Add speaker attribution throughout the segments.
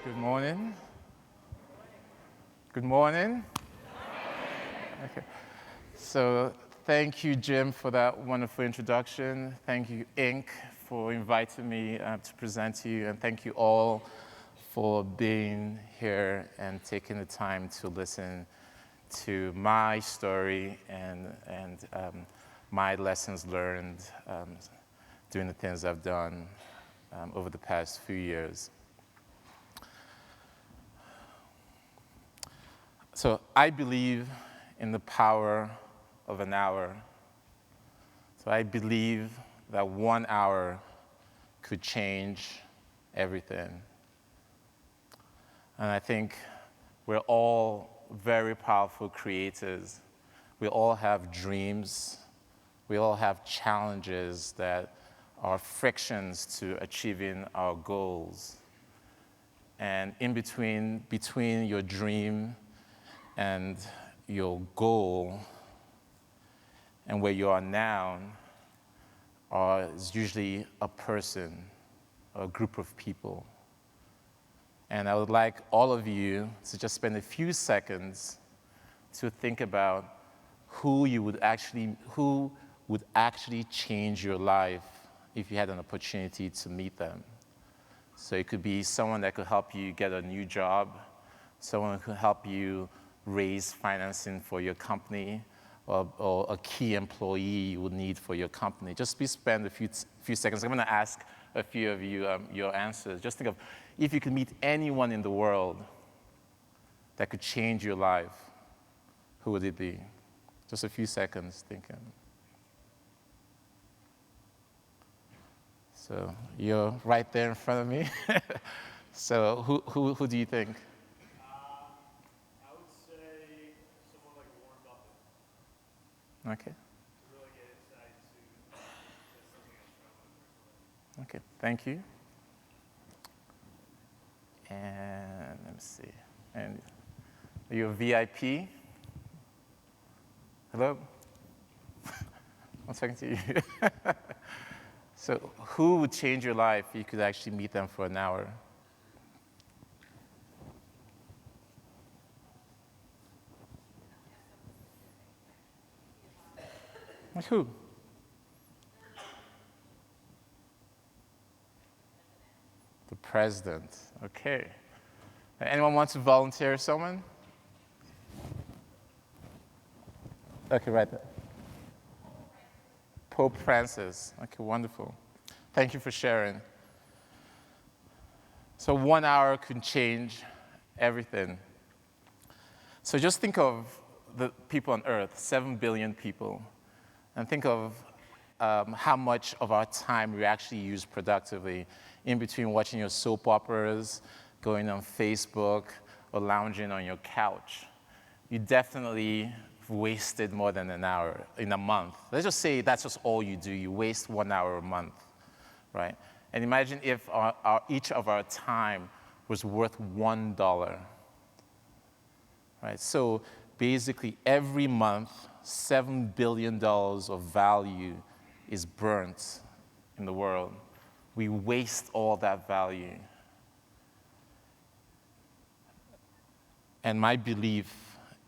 Speaker 1: Good morning. Good morning. Okay. So thank you, Jim, for that wonderful introduction. Thank you, Inc., for inviting me to present to you. And thank you all for being here and taking the time to listen to my story and my lessons learned doing the things I've done over the past few years. So I believe in the power of an hour. So I believe that 1 hour could change everything. And I think we're all very powerful creators. We all have dreams. We all have challenges that are frictions to achieving our goals. And in between your dream and your goal and where you are now is usually a person or a group of people. And I would like all of you to just spend a few seconds to think about who would actually change your life if you had an opportunity to meet them. So it could be someone that could help you get a new job, someone who could help you raise financing for your company, or a key employee you would need for your company. Just spend a few seconds. I'm going to ask a few of you your answers. Just think of if you could meet anyone in the world that could change your life, who would it be? Just a few seconds thinking. So you're right there in front of me. So who do you think?
Speaker 2: I would say someone like Warren Buffett.
Speaker 1: Okay.
Speaker 2: To really get insight to something I struggle with personally.
Speaker 1: Okay, thank you. And let me see. And are you a VIP? Hello? I'm talking to you. So who would change your life if you could actually meet them for an hour? Who? The president. Okay. Anyone want to volunteer someone? Okay, right there. Pope Francis. Okay, wonderful. Thank you for sharing. So 1 hour could change everything. So just think of the people on Earth, 7 billion people, and think of how much of our time we actually use productively in between watching your soap operas, going on Facebook, or lounging on your couch. You definitely wasted more than an hour in a month. Let's just say that's just all you do. You waste 1 hour a month, right? And imagine if each of our time was worth $1, right? So basically every month, $7 billion of value is burnt in the world. We waste all that value. And my belief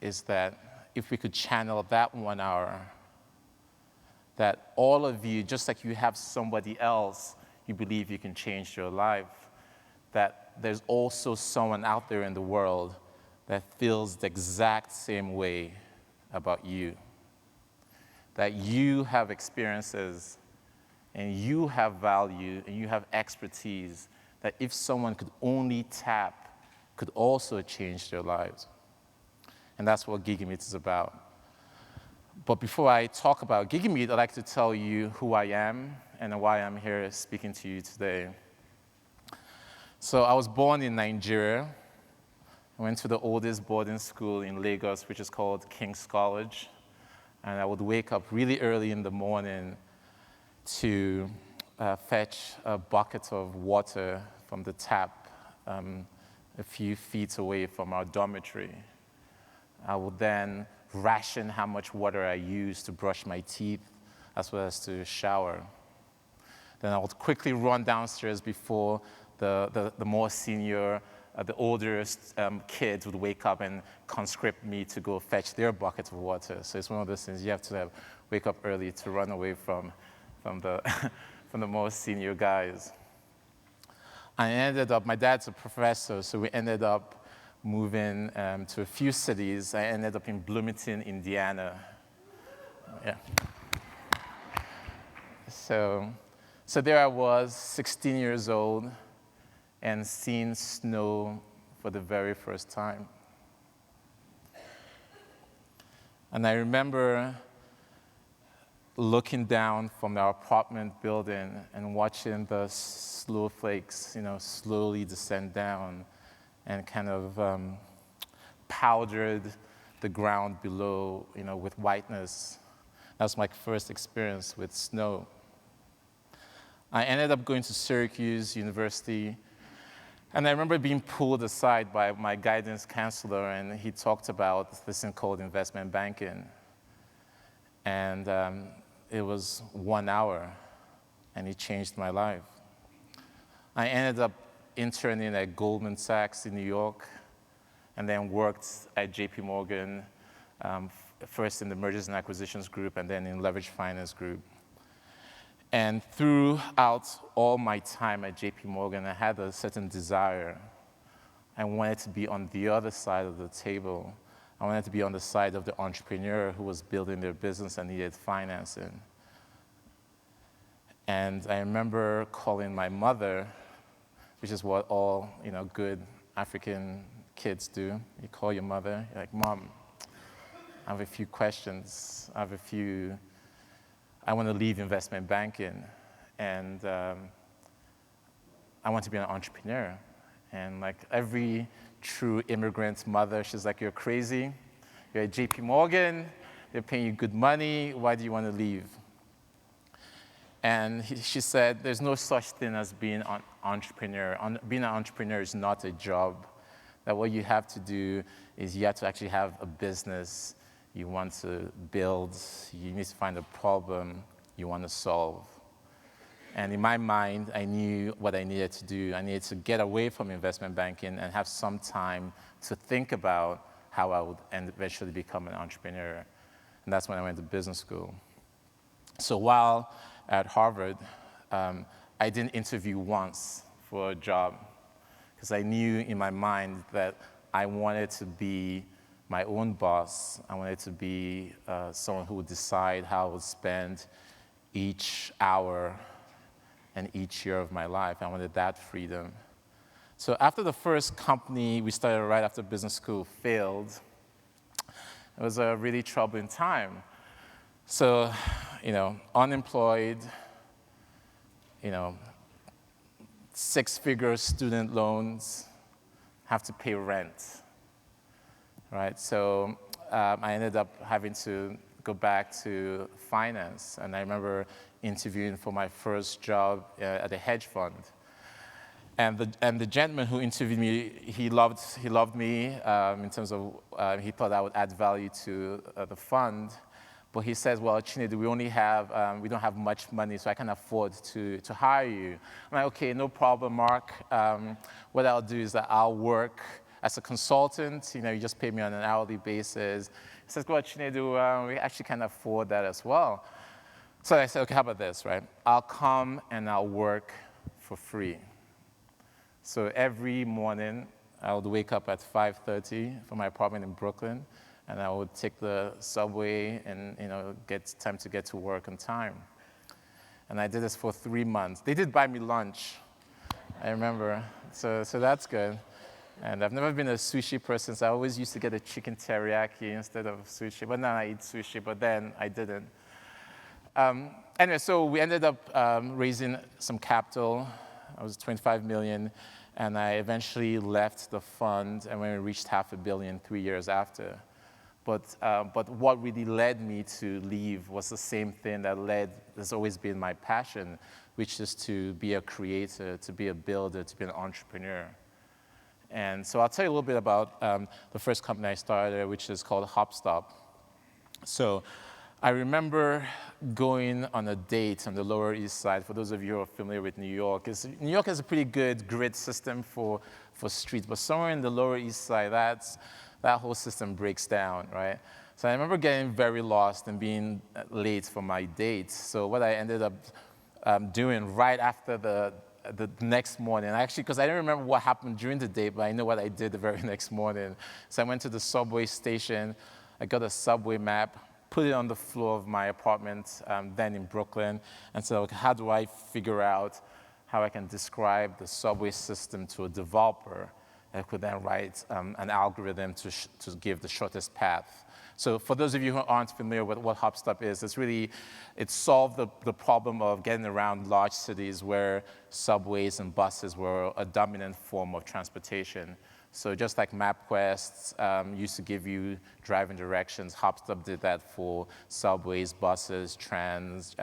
Speaker 1: is that if we could channel that 1 hour, that all of you, just like you have somebody else you believe you can change your life, that there's also someone out there in the world that feels the exact same way about you. That you have experiences and you have value and you have expertise that if someone could only tap, could also change their lives. And that's what GigaMeets is about. But before I talk about GigaMeet, I'd like to tell you who I am and why I'm here speaking to you today. So I was born in Nigeria. I went to the oldest boarding school in Lagos, which is called King's College. And I would wake up really early in the morning to fetch a bucket of water from the tap a few feet away from our dormitory. I would then ration how much water I use to brush my teeth as well as to shower. Then I would quickly run downstairs before the more senior, the older kids would wake up and conscript me to go fetch their bucket of water. So it's one of those things you have to wake up early to run away from the, from the more senior guys. I ended up, my dad's a professor, so we ended up moving to a few cities. I ended up in Bloomington, Indiana. Yeah. So there I was, 16 years old, and seeing snow for the very first time. And I remember looking down from our apartment building and watching the snowflakes, slowly descend down and kind of powdered the ground below, with whiteness. That was my first experience with snow. I ended up going to Syracuse University, and I remember being pulled aside by my guidance counselor, and he talked about this thing called investment banking. And it was 1 hour, and it changed my life. I ended up interning at Goldman Sachs in New York, and then worked at JP Morgan, first in the mergers and acquisitions group, and then in leveraged finance group. And throughout all my time at JP Morgan, I had a certain desire. I wanted to be on the other side of the table. I wanted to be on the side of the entrepreneur who was building their business and needed financing. And I remember calling my mother, which is what all good African kids do. You call your mother, you're like, Mom, I have a few questions. I want to leave investment banking, and I want to be an entrepreneur. And like every true immigrant mother, she's like, you're crazy. You're at JP Morgan. They're paying you good money. Why do you want to leave? And she said, there's no such thing as being an entrepreneur. Being an entrepreneur is not a job. That what you have to do is you have to actually have a business you want to build. You need to find a problem you want to solve. And in my mind, I knew what I needed to do. I needed to get away from investment banking and have some time to think about how I would eventually become an entrepreneur. And that's when I went to business school. So while at Harvard, I didn't interview once for a job, because I knew in my mind that I wanted to be my own boss. I wanted to be someone who would decide how I would spend each hour and each year of my life. I wanted that freedom. So after the first company we started right after business school failed, it was a really troubling time. So, unemployed, 6-figure student loans, have to pay rent, right? So I ended up having to go back to finance, and I remember interviewing for my first job at a hedge fund. And the gentleman who interviewed me, he loved me in terms of he thought I would add value to the fund. But he says, well, Chinedu, we don't have much money, so I can't afford to hire you. I'm like, okay, no problem, Mark. What I'll do is that I'll work as a consultant. You just pay me on an hourly basis. He says, well, Chinedu, we actually can afford that as well. So I said, okay, how about this, right? I'll come and I'll work for free. So every morning, I would wake up at 5:30 from my apartment in Brooklyn, and I would take the subway and get time to get to work on time. And I did this for 3 months. They did buy me lunch, I remember. So that's good. And I've never been a sushi person, so I always used to get a chicken teriyaki instead of sushi. But now I eat sushi, but then I didn't. Anyway, so we ended up raising some capital. I was 25 million, and I eventually left the fund, and we reached $500 million 3 years after. But what really led me to leave was the same thing that's always been my passion, which is to be a creator, to be a builder, to be an entrepreneur. And so I'll tell you a little bit about the first company I started, which is called HopStop. So I remember going on a date on the Lower East Side. For those of you who are familiar with New York, New York has a pretty good grid system for streets, but somewhere in the Lower East Side, that whole system breaks down, right? So I remember getting very lost and being late for my date. So what I ended up doing right after the next morning, actually, because I didn't remember what happened during the day, but I know what I did the very next morning. So I went to the subway station, I got a subway map, put it on the floor of my apartment then in Brooklyn, and said, okay, how do I figure out how I can describe the subway system to a developer that could then write an algorithm to give the shortest path. So for those of you who aren't familiar with what HopStop is, it solved the problem of getting around large cities where subways and buses were a dominant form of transportation. So just like MapQuest used to give you driving directions, HopStop did that for subways, buses, trams,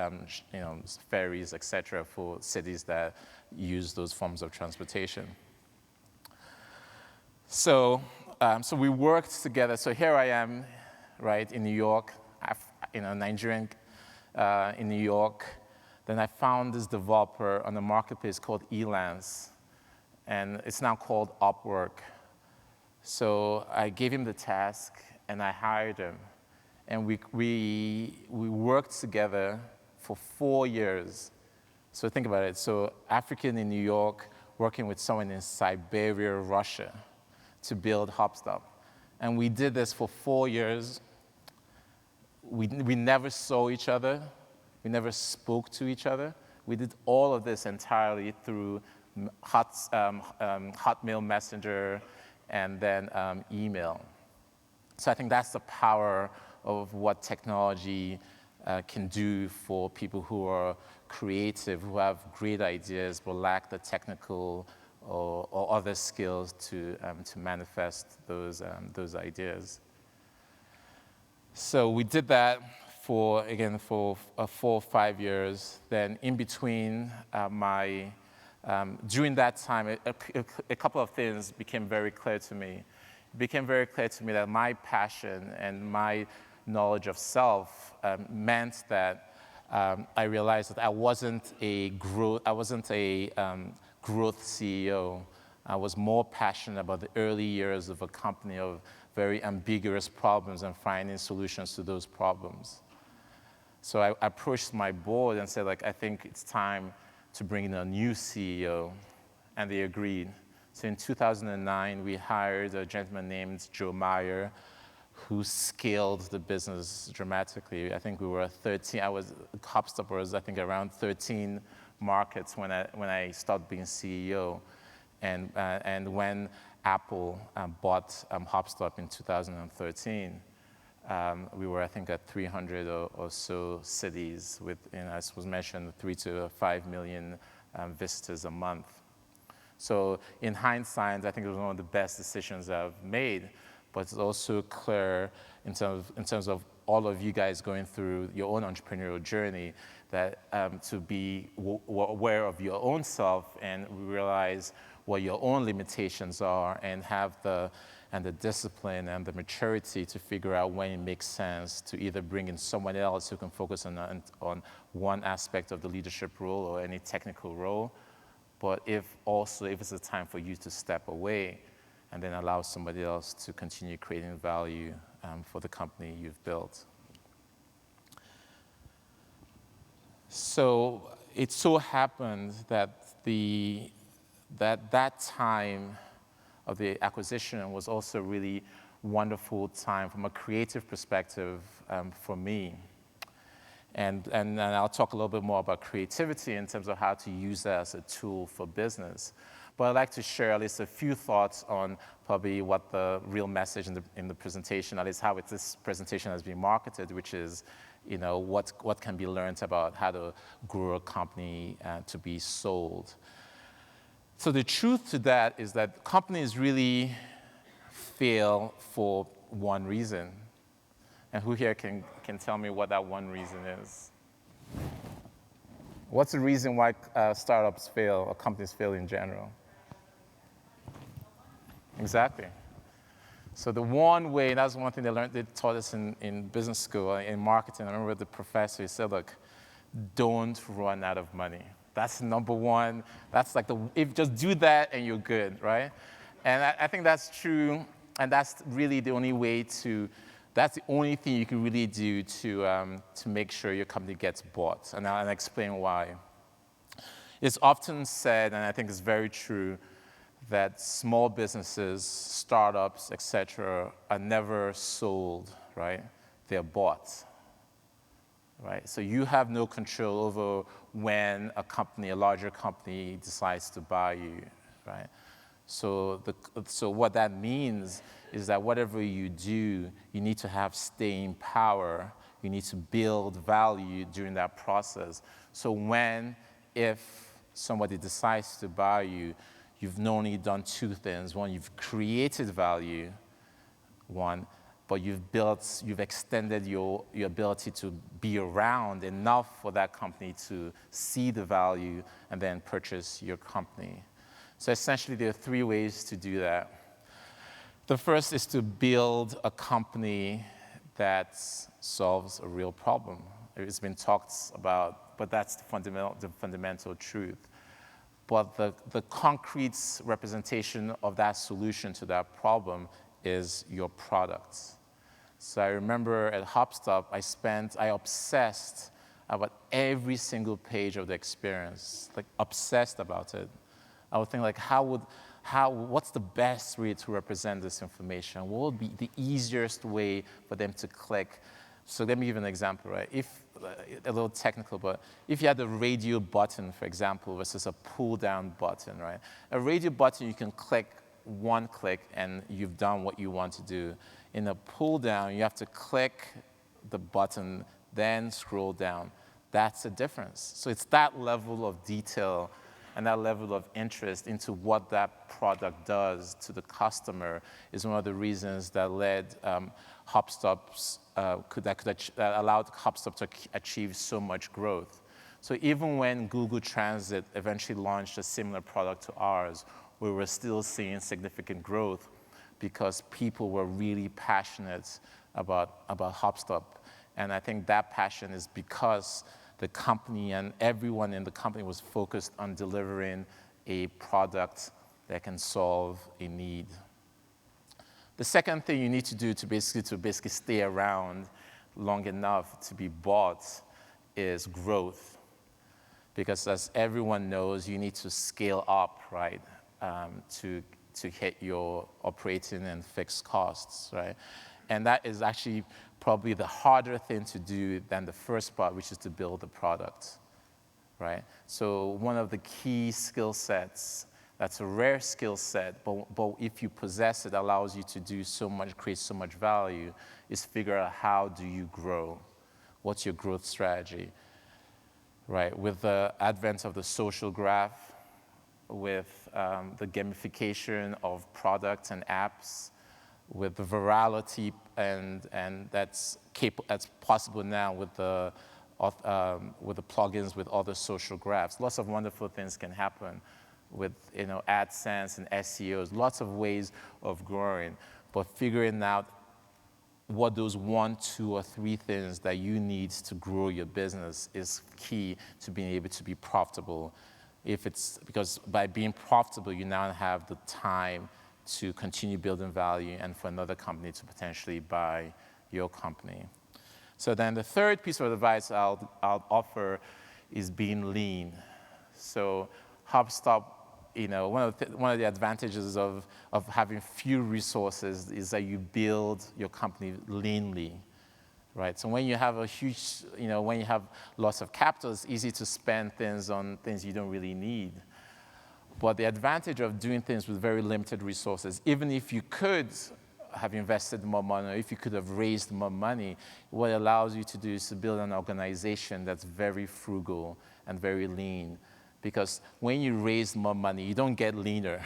Speaker 1: ferries, et cetera, for cities that use those forms of transportation. So we worked together. So here I am, right, in New York, Nigerian in New York. Then I found this developer on a marketplace called Elance, and it's now called Upwork. So I gave him the task, and I hired him. And we worked together for 4 years. So think about it. So African in New York, working with someone in Siberia, Russia, to build HopStop. And we did this for 4 years. We never saw each other. We never spoke to each other. We did all of this entirely through Hotmail Messenger and then email. So I think that's the power of what technology can do for people who are creative, who have great ideas but lack the technical or other skills to manifest those ideas. So we did that for 4 or 5 years. Then in between during that time, a couple of things became very clear to me. It became very clear to me that my passion and my knowledge of self meant that I realized that I wasn't a growth CEO. I was more passionate about the early years of a company of very ambiguous problems and finding solutions to those problems. So I approached my board and said, like, I think it's time to bring in a new CEO, and they agreed. So in 2009, we hired a gentleman named Joe Meyer, who scaled the business dramatically. I think we were 13. HopStop was, I think, around 13 markets when I started being CEO, and when Apple bought HopStop in 2013. We were, I think, at 300 or so cities with, as was mentioned, 3 to 5 million visitors a month. So in hindsight, I think it was one of the best decisions I've made, but it's also clear in terms of all of you guys going through your own entrepreneurial journey that to be aware of your own self and realize what your own limitations are and have the discipline and the maturity to figure out when it makes sense to either bring in someone else who can focus on one aspect of the leadership role or any technical role, but if it's a time for you to step away and then allow somebody else to continue creating value for the company you've built. So it so happened that that time of the acquisition was also a really wonderful time from a creative perspective for me. And I'll talk a little bit more about creativity in terms of how to use that as a tool for business. But I'd like to share at least a few thoughts on probably what the real message in the presentation, at least how this presentation has been marketed, which is, what can be learned about how to grow a company to be sold. So the truth to that is that companies really fail for one reason. And who here can tell me what that one reason is? What's the reason why startups fail or companies fail in general? Exactly. So the one way, that's one thing they taught us in business school, in marketing. I remember the professor, he said, look, don't run out of money. That's number one. That's like if just do that and you're good, right? And I think that's true, and that's really the only way that's the only thing you can really do to make sure your company gets bought. And I'll explain why. It's often said, and I think it's very true, that small businesses, startups, et cetera, are never sold, right? They're bought, right? So you have no control over when a larger company decides to buy you, right? So what that means is that whatever you do, you need to have staying power. You need to build value during that process. So if somebody decides to buy you, you've not only done two things. One, you've created value, but you've extended your ability to be around enough for that company to see the value and then purchase your company. So essentially, there are three ways to do that. The first is to build a company that solves a real problem. It's been talked about, but that's the fundamental truth. But the concrete representation of that solution to that problem is your product. So I remember at HopStop, I obsessed about every single page of the experience, like obsessed about it. I would think like, what's the best way to represent this information? What would be the easiest way for them to click? So let me give an example, right? A little technical, but if you had a radio button, for example, versus a pull-down button, right? A radio button, you can click one click and you've done what you want to do. In a pull-down, you have to click the button, then scroll down. That's the difference. So it's that level of detail and that level of interest into what that product does to the customer is one of the reasons that led HopStop's that allowed HopStop to achieve so much growth. So even when Google Transit eventually launched a similar product to ours, we were still seeing significant growth because people were really passionate about HopStop. And I think that passion is because the company and everyone in the company was focused on delivering a product that can solve a need. The second thing you need to do to basically stay around long enough to be bought is growth. Because as everyone knows, you need to scale up, right, to hit your operating and fixed costs, right? And that is actually probably the harder thing to do than the first part, which is to build the product, right? So one of the key skill sets, that's a rare skill set, but if you possess it, allows you to do so much, create so much value, is figure out how do you grow? What's your growth strategy, right? With the advent of the social graph, with the gamification of products and apps, with the virality and that's possible now with the plugins with other social graphs. Lots of wonderful things can happen with AdSense and SEOs. Lots of ways of growing, but figuring out what those 1, 2, or 3 things that you need to grow your business is key to being able to be profitable. Because by being profitable, you now have the time to continue building value and for another company to potentially buy your company. So then the third piece of advice I'll offer is being lean. So HopStop, one of the advantages of having few resources is that you build your company leanly, right? So when you have when you have lots of capital, it's easy to spend things on things you don't really need. But the advantage of doing things with very limited resources, even if you could have invested more money, or if you could have raised more money, what it allows you to do is to build an organization that's very frugal and very lean. Because when you raise more money, you don't get leaner.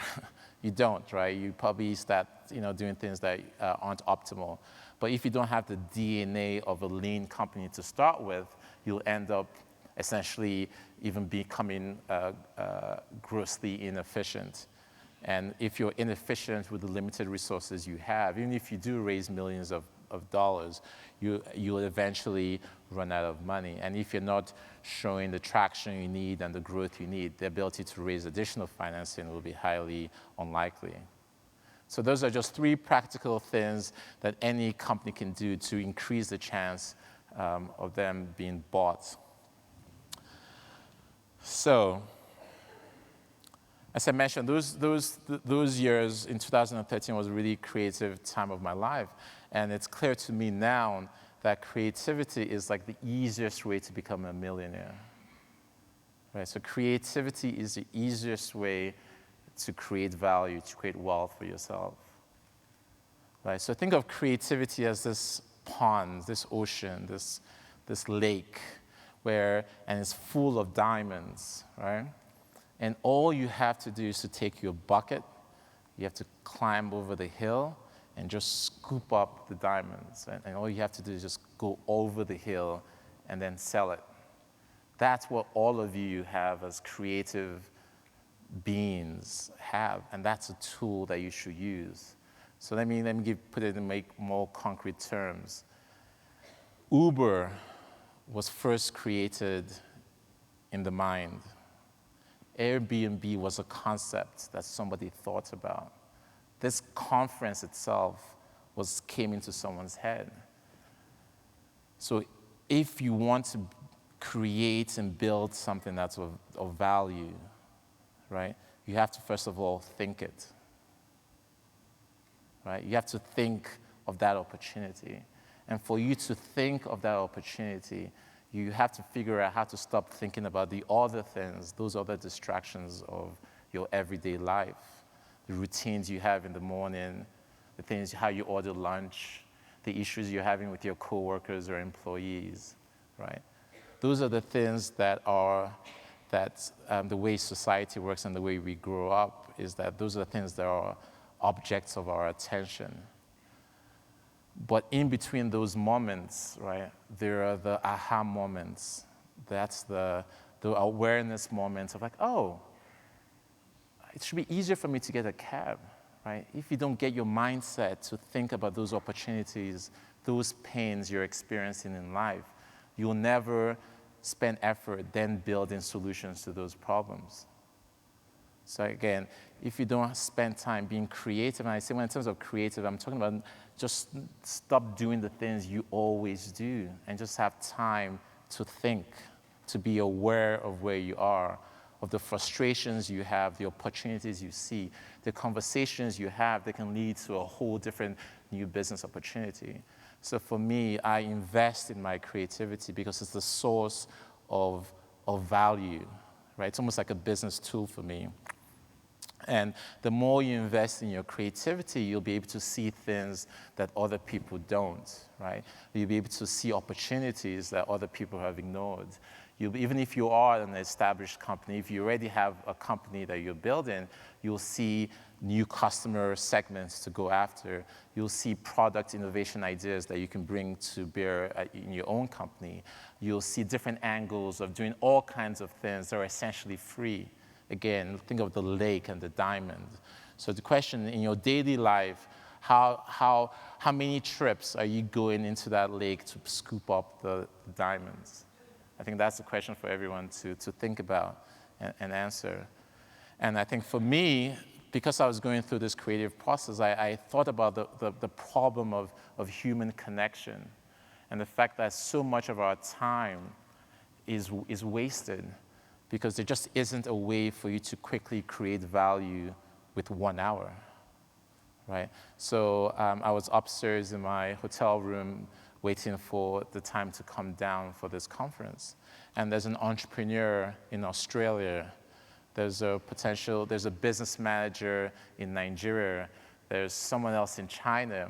Speaker 1: You don't, right? You probably start doing things that aren't optimal. But if you don't have the DNA of a lean company to start with, you'll end up essentially even becoming grossly inefficient. And if you're inefficient with the limited resources you have, even if you do raise millions of dollars, you'll eventually run out of money. And if you're not showing the traction you need and the growth you need, the ability to raise additional financing will be highly unlikely. So those are just 3 practical things that any company can do to increase the chance of them being bought. So, as I mentioned, those years in 2013 was a really creative time of my life. And it's clear to me now that creativity is like the easiest way to become a millionaire. Right? So creativity is the easiest way to create value, to create wealth for yourself. Right? So think of creativity as this pond, this ocean, this lake, and it's full of diamonds, right? And all you have to do is to take your bucket, you have to climb over the hill and just scoop up the diamonds. And all you have to do is just go over the hill and then sell it. That's what all of you have as creative beings have, and that's a tool that you should use. So let me put it in make more concrete terms. Uber was first created in the mind. Airbnb was a concept that somebody thought about. This conference itself came into someone's head. So if you want to create and build something that's of value, right, you have to first of all think it. Right? You have to think of that opportunity. And for you to think of that opportunity, you have to figure out how to stop thinking about the other things, those other distractions of your everyday life, the routines you have in the morning, the things, how you order lunch, the issues you're having with your coworkers or employees, right? Those are the things that the way society works and the way we grow up is that those are the things that are objects of our attention. But in between those moments, right, there are the aha moments. That's the awareness moments of like, oh, it should be easier for me to get a cab, right? If you don't get your mindset to think about those opportunities, those pains you're experiencing in life, you'll never spend effort then building solutions to those problems. So again, if you don't spend time being creative, and I say when in terms of creative, I'm talking about just stop doing the things you always do and just have time to think, to be aware of where you are, of the frustrations you have, the opportunities you see, the conversations you have that can lead to a whole different new business opportunity. So for me, I invest in my creativity because it's the source of value, right? It's almost like a business tool for me. And the more you invest in your creativity, you'll be able to see things that other people don't, right? You'll be able to see opportunities that other people have ignored. Even if you are an established company, if you already have a company that you're building, you'll see new customer segments to go after. You'll see product innovation ideas that you can bring to bear in your own company. You'll see different angles of doing all kinds of things that are essentially free. Again, think of the lake and the diamond. So the question in your daily life, how many trips are you going into that lake to scoop up the diamonds? I think that's the question for everyone to think about and answer. And I think for me, because I was going through this creative process, I thought about the problem of human connection and the fact that so much of our time is wasted because there just isn't a way for you to quickly create value with 1 hour, right? So I was upstairs in my hotel room waiting for the time to come down for this conference. And there's an entrepreneur in Australia. There's a business manager in Nigeria. There's someone else in China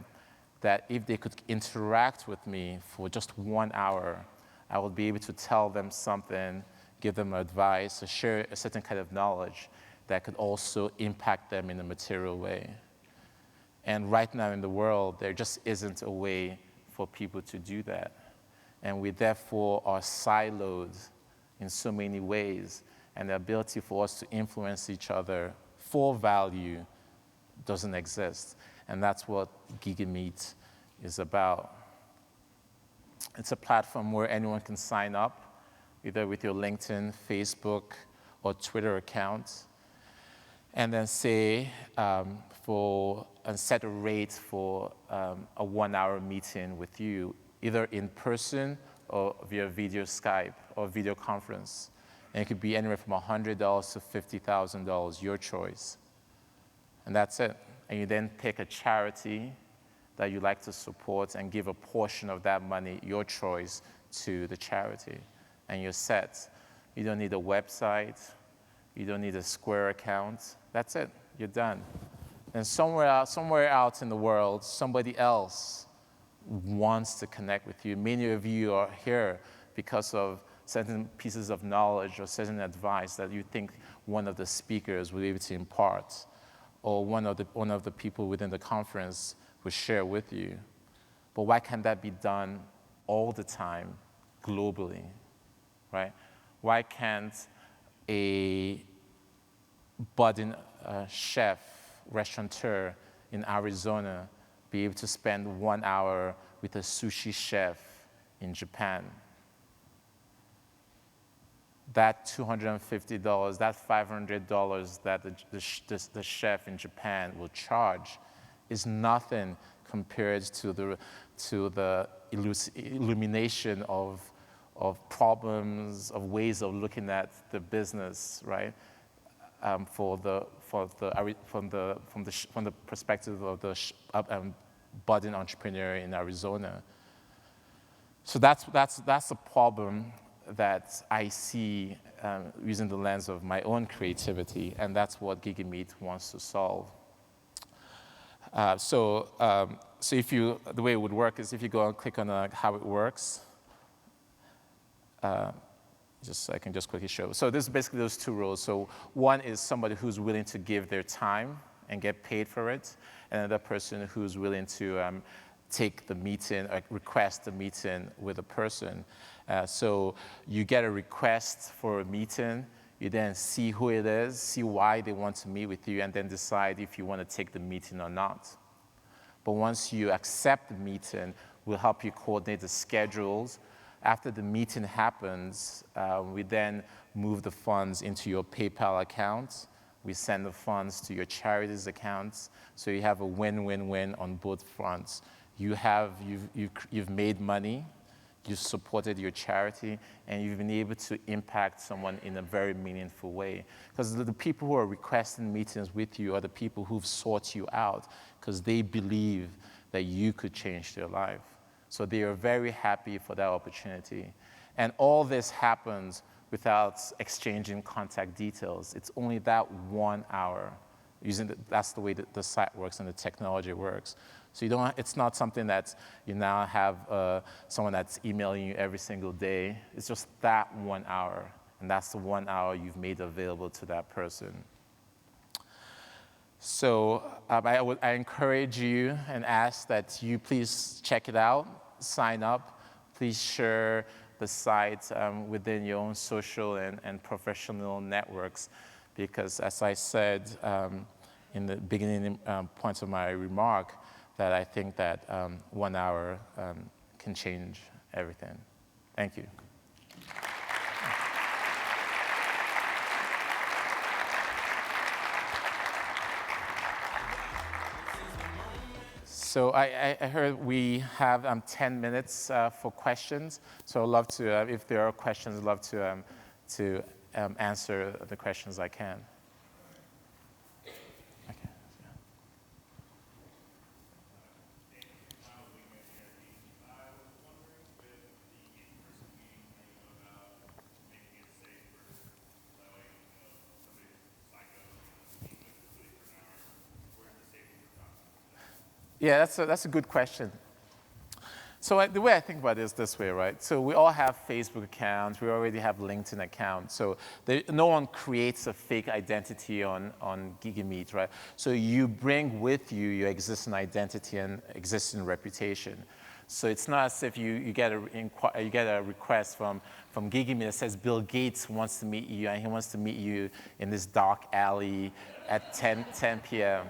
Speaker 1: that if they could interact with me for just 1 hour, I would be able to tell them something, give them advice, or share a certain kind of knowledge that could also impact them in a material way. And right now in the world, there just isn't a way for people to do that. And we therefore are siloed in so many ways, and the ability for us to influence each other full value doesn't exist. And that's what GigaMeet is about. It's a platform where anyone can sign up, either with your LinkedIn, Facebook, or Twitter account, and then say and set a rate for a 1-hour meeting with you, either in person or via video Skype or video conference. And it could be anywhere from $100 to $50,000, your choice. And that's it. And you then pick a charity that you like to support and give a portion of that money, your choice, to the charity. And you're set. You don't need a website. You don't need a Square account. That's it. You're done. And somewhere out in the world, somebody else wants to connect with you. Many of you are here because of certain pieces of knowledge or certain advice that you think one of the speakers will be able to impart, or one of the people within the conference will share with you. But why can't that be done all the time, globally, right? Why can't a budding chef, restaurateur in Arizona be able to spend 1 hour with a sushi chef in Japan? That $250, that $500 that the chef in Japan will charge is nothing compared to the illumination of problems, of ways of looking at the business, right? From the perspective of the budding entrepreneur in Arizona. So that's a problem that I see using the lens of my own creativity, and that's what GigaMeet wants to solve. So the way it would work is if you go and click on how it works. I can just quickly show. So this is basically those two roles. So one is somebody who's willing to give their time and get paid for it, and another person who's willing to take the meeting, request a meeting with a person. So you get a request for a meeting, you then see who it is, see why they want to meet with you, and then decide if you want to take the meeting or not. But once you accept the meeting, we'll help you coordinate the schedules. After the meeting happens, we then move the funds into your PayPal account. We send the funds to your charities accounts, so you have a win-win-win on both fronts. You've made money, you've supported your charity, and you've been able to impact someone in a very meaningful way. Because the people who are requesting meetings with you are the people who've sought you out because they believe that you could change their life. So they are very happy for that opportunity. And all this happens without exchanging contact details. It's only that 1 hour. That's the way that the site works and the technology works. So it's not something that you now have someone that's emailing you every single day. It's just that 1 hour, and that's the 1 hour you've made available to that person. So I encourage you and ask that you please check it out, sign up. Please share the site within your own social and professional networks, because as I said in the beginning points of my remark, that I think that 1 hour can change everything. Thank you. So I heard we have 10 minutes for questions. So I'd love to, if there are questions, I'd love to answer the questions I can. Okay. Yeah, that's a good question. So the way I think about it is this way, right? So we all have Facebook accounts. We already have LinkedIn accounts. So no one creates a fake identity on GigaMeet, right? So you bring with you your existing identity and existing reputation. So it's not as if you get a request from GigaMeets that says Bill Gates wants to meet you, and he wants to meet you in this dark alley at 10 p.m.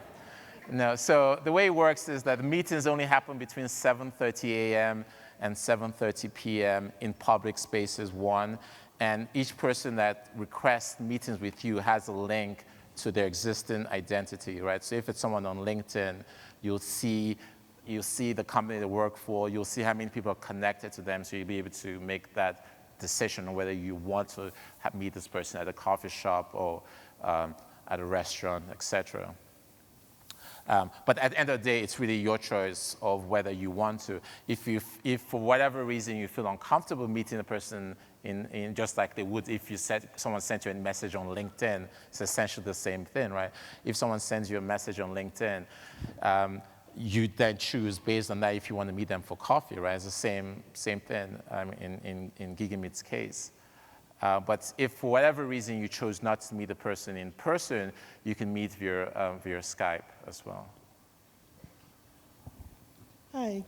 Speaker 1: No, so the way it works is that the meetings only happen between 7:30 a.m. and 7:30 p.m. in public spaces, one, and each person that requests meetings with you has a link to their existing identity, right? So if it's someone on LinkedIn, you'll see the company they work for, you'll see how many people are connected to them, so you'll be able to make that decision on whether you want to meet this person at a coffee shop or at a restaurant, etc. But at the end of the day, it's really your choice of whether you want to. If for whatever reason you feel uncomfortable meeting a person in just like they would if someone sent you a message on LinkedIn, it's essentially the same thing, right? If someone sends you a message on LinkedIn, you then choose based on that if you want to meet them for coffee, right? It's the same thing in GigaMeets' case. But if for whatever reason you chose not to meet the person in person, you can meet via Skype as well.
Speaker 3: Hi,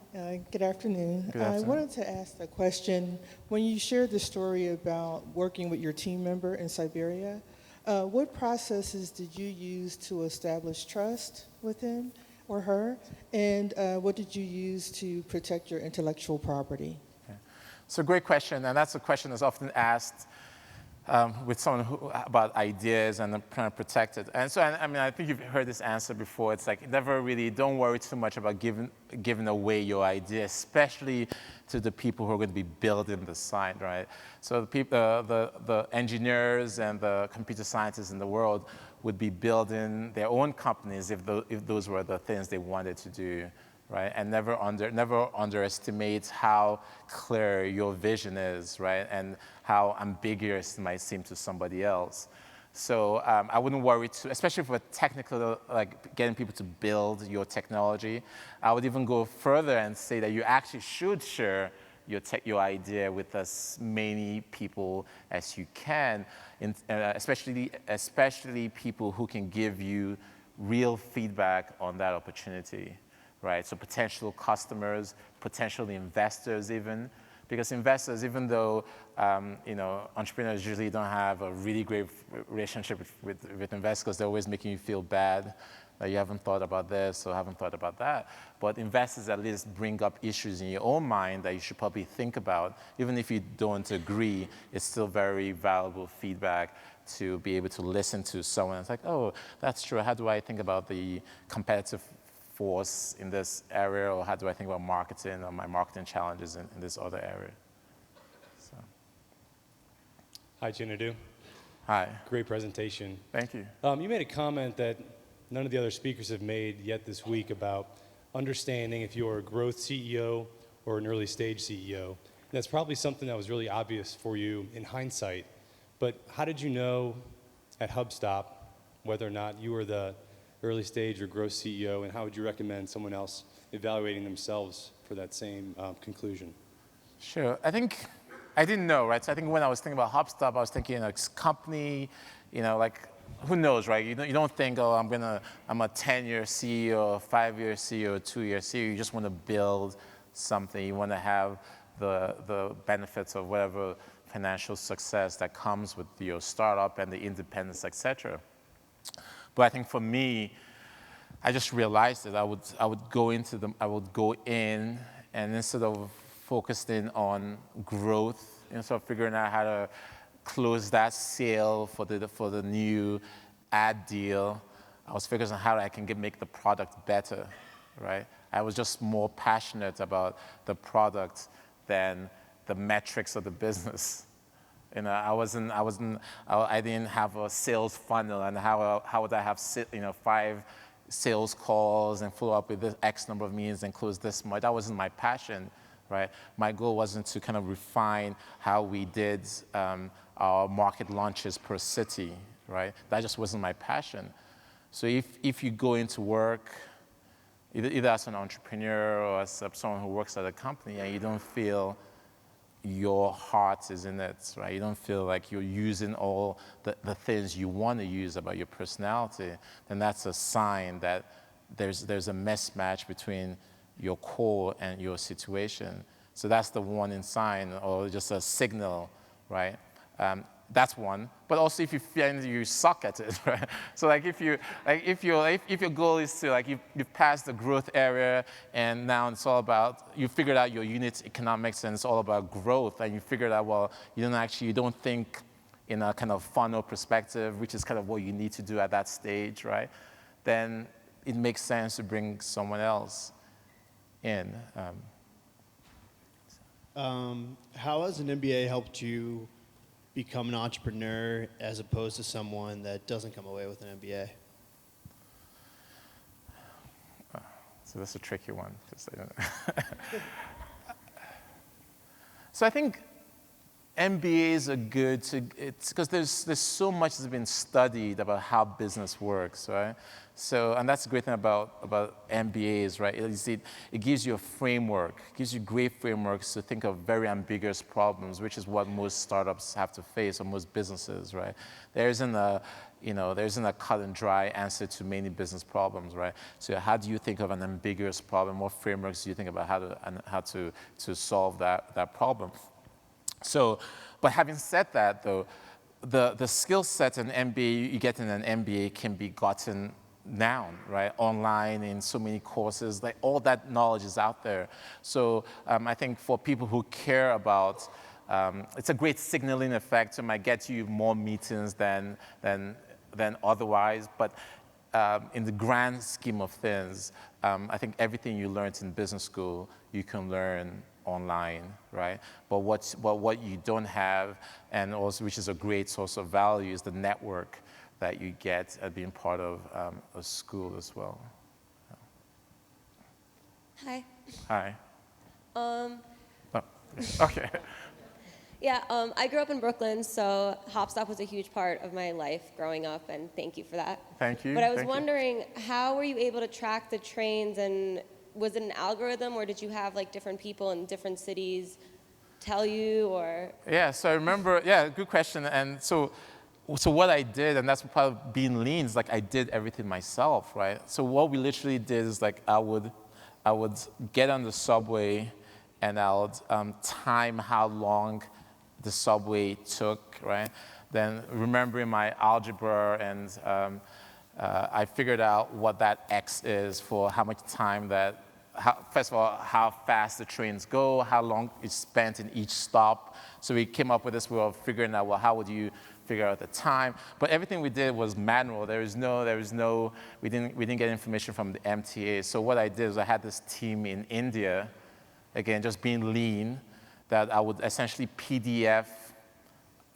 Speaker 3: good afternoon.
Speaker 1: Good afternoon.
Speaker 3: I wanted to ask a question. When you shared the story about working with your team member in Siberia, what processes did you use to establish trust with him or her? And what did you use to protect your intellectual property?
Speaker 1: Okay. So great question, and that's a question that's often asked with someone about ideas and trying to protect it. And so, I mean, I think you've heard this answer before. It's like, never really, don't worry too much about giving away your idea, especially to the people who are going to be building the site, right? So the people, the engineers and the computer scientists in the world would be building their own companies if those were the things they wanted to do, right? And never underestimate how clear your vision is, right? And how ambiguous it might seem to somebody else. So I wouldn't worry too, especially for technical, like getting people to build your technology. I would even go further and say that you actually should share your idea with as many people as you can, especially people who can give you real feedback on that opportunity, right? So potential customers, potential investors even, because investors, even though entrepreneurs usually don't have a really great relationship with investors, they're always making you feel bad that you haven't thought about this or haven't thought about that. But investors at least bring up issues in your own mind that you should probably think about. Even if you don't agree, it's still very valuable feedback to be able to listen to someone. It's like, oh, that's true. How do I think about the competitive force in this area, or how do I think about marketing or my marketing challenges in this other area? So.
Speaker 4: Hi, Chinedu.
Speaker 1: Hi.
Speaker 4: Great presentation.
Speaker 1: Thank you.
Speaker 4: You made a comment that none of the other speakers have made yet this week about understanding if you're a growth CEO or an early stage CEO. And that's probably something that was really obvious for you in hindsight. But how did you know at HopStop whether or not you were the early stage or growth CEO, and how would you recommend someone else evaluating themselves for that same conclusion?
Speaker 1: Sure. I think I didn't know, right? So I think when I was thinking about HopStop, I was thinking company, like who knows, right? You don't think, oh, I'm a 10-year CEO, 5-year CEO, 2-year CEO. You just want to build something. You want to have the benefits of whatever financial success that comes with your startup and the independence, etc. But I think for me, I just realized that I would go in and instead of focusing on growth, instead of figuring out how to close that sale for the new ad deal, I was focusing on how I can make the product better, right? I was just more passionate about the product than the metrics of the business. I didn't have a sales funnel, and how would I have 5 sales calls and follow up with this X number of meetings and close this much? That wasn't my passion, right? My goal wasn't to kind of refine how we did our market launches per city, right? That just wasn't my passion. So if you go into work, either as an entrepreneur or as someone who works at a company, and you don't feel your heart is in it, right? You don't feel like you're using all the things you want to use about your personality, then that's a sign that there's a mismatch between your core and your situation. So that's the warning sign or just a signal, right? That's one. But also if you find you suck at it, right? So like if your goal is to you've passed the growth area and now it's all about, you figured out your unit economics and it's all about growth, and you figured out, well, you don't think in a kind of funnel perspective, which is kind of what you need to do at that stage, right? Then it makes sense to bring someone else in.
Speaker 5: How has an MBA helped you become an entrepreneur as opposed to someone that doesn't come away with an MBA?
Speaker 1: So that's a tricky one. So I think MBAs are good because there's so much that's been studied about how business works, right? So, and that's the great thing about MBAs, right? It gives you a framework, gives you great frameworks to think of very ambiguous problems, which is what most startups have to face, or most businesses, right? There isn't a cut and dry answer to many business problems, right? So how do you think of an ambiguous problem? What frameworks do you think about how to solve that problem? So, but having said that, though, the skill set in MBA you get in an MBA can be gotten now, right? Online in so many courses, like all that knowledge is out there. So I think for people who care about, it's a great signaling effect. It might get you more meetings than otherwise, but in the grand scheme of things, I think everything you learned in business school, you can learn online, right? But what you don't have, and also which is a great source of value, is the network that you get at being part of a school as well.
Speaker 6: Hi.
Speaker 1: Hi. Okay.
Speaker 6: Yeah, I grew up in Brooklyn, so HopStop was a huge part of my life growing up, and thank you for that.
Speaker 1: Thank you.
Speaker 6: But I was wondering, how were you able to track the trains, and was it an algorithm, or did you have like different people in different cities tell you, or?
Speaker 1: Yeah, so I remember, good question. And so what I did, and that's part of being lean, is like I did everything myself, right? So what we literally did is like I would get on the subway and I would time how long the subway took, right? Then remembering my algebra, and I figured out what that X is for how much time first of all, how fast the trains go, how long it's spent in each stop. So we came up with this way of figuring out, well, how would you figure out the time? But everything we did was manual. We didn't get information from the MTA. So what I did is I had this team in India, again, just being lean, that I would essentially PDF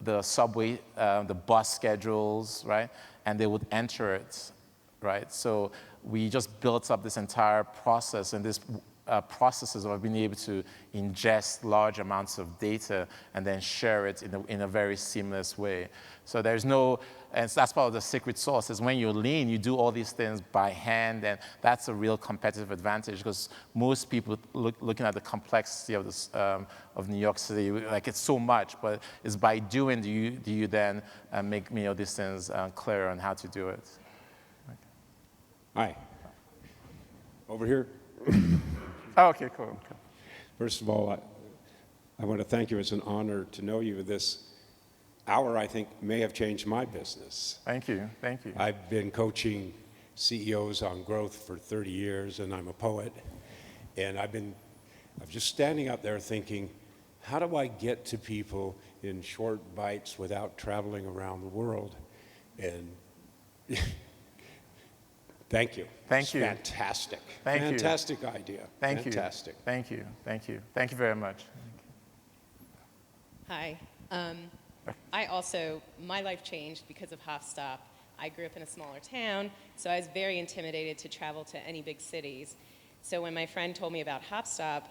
Speaker 1: the subway, the bus schedules, right? And they would enter it, right? So we just built up this entire process, and this processes of being able to ingest large amounts of data and then share it in a very seamless way. So there's no, and that's part of the secret sauce, is when you're lean, you do all these things by hand, and that's a real competitive advantage, because most people looking at the complexity of this, of New York City, like it's so much, but it's by doing do you then make these things clearer on how to do it.
Speaker 7: Hi. Over here.
Speaker 1: Oh, okay, cool.
Speaker 7: First of all, I want to thank you. It's an honor to know you. This hour, I think, may have changed my business.
Speaker 1: Thank you. Thank you.
Speaker 7: I've been coaching CEOs on growth for 30 years, and I'm a poet. And I'm just standing out there thinking, how do I get to people in short bites without traveling around the world? And thank you.
Speaker 1: Thank you.
Speaker 7: Fantastic.
Speaker 1: Thank you.
Speaker 7: Fantastic idea.
Speaker 1: Thank you.
Speaker 7: Fantastic.
Speaker 1: Thank you. Thank you. Thank you very much.
Speaker 8: Hi. My life changed because of HopStop. I grew up in a smaller town, so I was very intimidated to travel to any big cities. So when my friend told me about HopStop,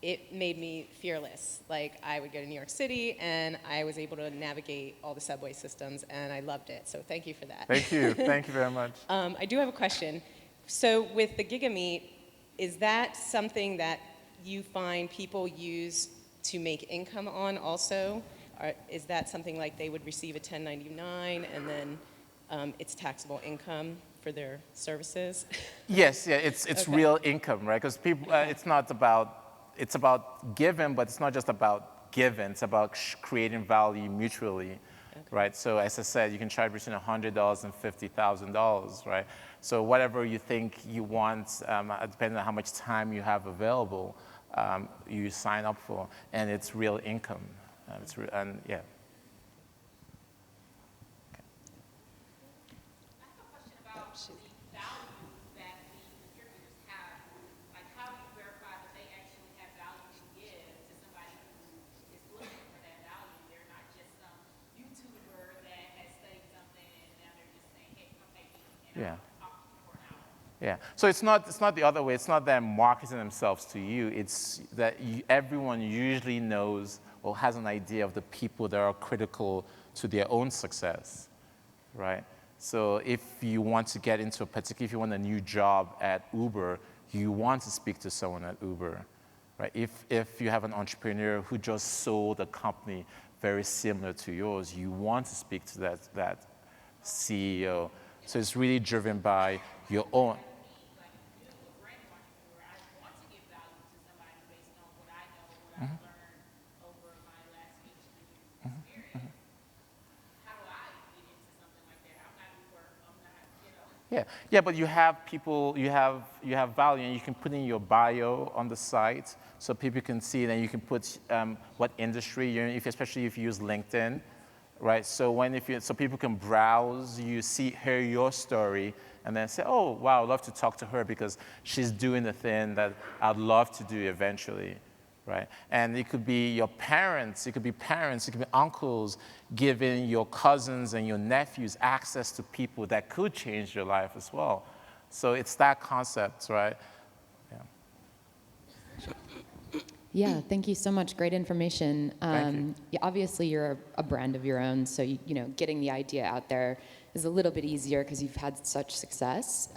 Speaker 8: it made me fearless. Like, I would go to New York City, and I was able to navigate all the subway systems, and I loved it. So thank you for that.
Speaker 1: Thank you. Thank you very much.
Speaker 8: I do have a question. So with the GigaMeet, is that something that you find people use to make income on also? Or is that something like they would receive a 1099 and then it's taxable income for their services?
Speaker 1: Yes, yeah, it's
Speaker 8: Okay.
Speaker 1: real income, right? Because people, it's about giving, but it's not just about giving. It's about creating value mutually, right? So as I said, you can charge between $100 and $50,000, right? So whatever you think you want, depending on how much time you have available, you sign up for, and it's real income. And yeah.
Speaker 9: I have a question about the value that the contributors have. Like, how do you verify that they actually have value to give to somebody who is looking for that value? They're not just some YouTuber that has studied something and now they're just saying, hey, come pay me and
Speaker 1: Yeah.
Speaker 9: I'll talk to you for an hour.
Speaker 1: Yeah, so it's not the other way. It's not them marketing themselves to you. It's that everyone usually knows or has an idea of the people that are critical to their own success, right? So if you want to get into if you want a new job at Uber, you want to speak to someone at Uber, right? If you have an entrepreneur who just sold a company very similar to yours, you want to speak to that CEO. So it's really driven by your own.
Speaker 9: Like, you, a brand new entrepreneur, I want to give value to somebody based on what I know, what I've learned over my last 18 years of experience. How do I get into something like that? I'm not Uber, I'm not, you know.
Speaker 1: Yeah, but you have people, you have value, and you can put in your bio on the site so people can see it, and you can put what industry you're in, especially if you use LinkedIn, right? So so people can browse, hear your story, and then say, oh, wow, I'd love to talk to her because she's doing the thing that I'd love to do eventually, right? And it could be your parents, it could be uncles giving your cousins and your nephews access to people that could change your life as well. So it's that concept, right?
Speaker 10: Yeah, thank you so much. Great information.
Speaker 1: Thank you.
Speaker 10: Yeah, obviously, you're a brand of your own, so getting the idea out there is a little bit easier because you've had such success.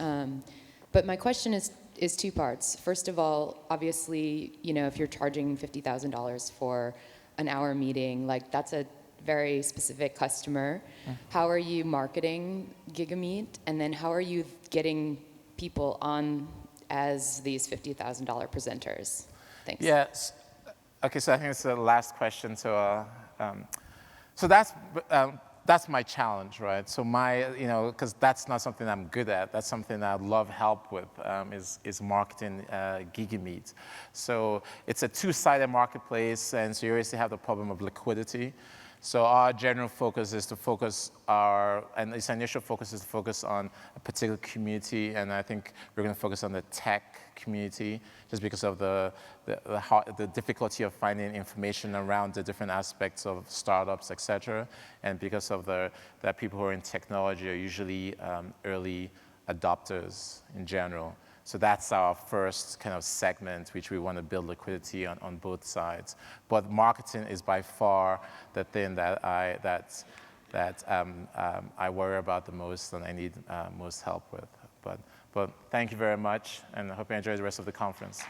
Speaker 10: But my question is two parts. First of all, obviously, if you're charging $50,000 for an hour meeting, like that's a very specific customer. How are you marketing GigaMeet, and then how are you getting people on as these $50,000 presenters? Thanks.
Speaker 1: Yes. Okay, so I think it's the last question. So that's my challenge, right? So because that's not something I'm good at. That's something I love help with, is marketing GigaMeets. So it's a two-sided marketplace, and so you always have the problem of liquidity. So our general focus is to its initial focus is to focus on a particular community, and I think we're going to focus on the tech community, just because of the difficulty of finding information around the different aspects of startups, et cetera, and because of that people who are in technology are usually early adopters in general. So that's our first kind of segment, which we want to build liquidity on both sides. But marketing is by far the thing that I worry about the most and I need most help with. But thank you very much, and I hope you enjoy the rest of the conference.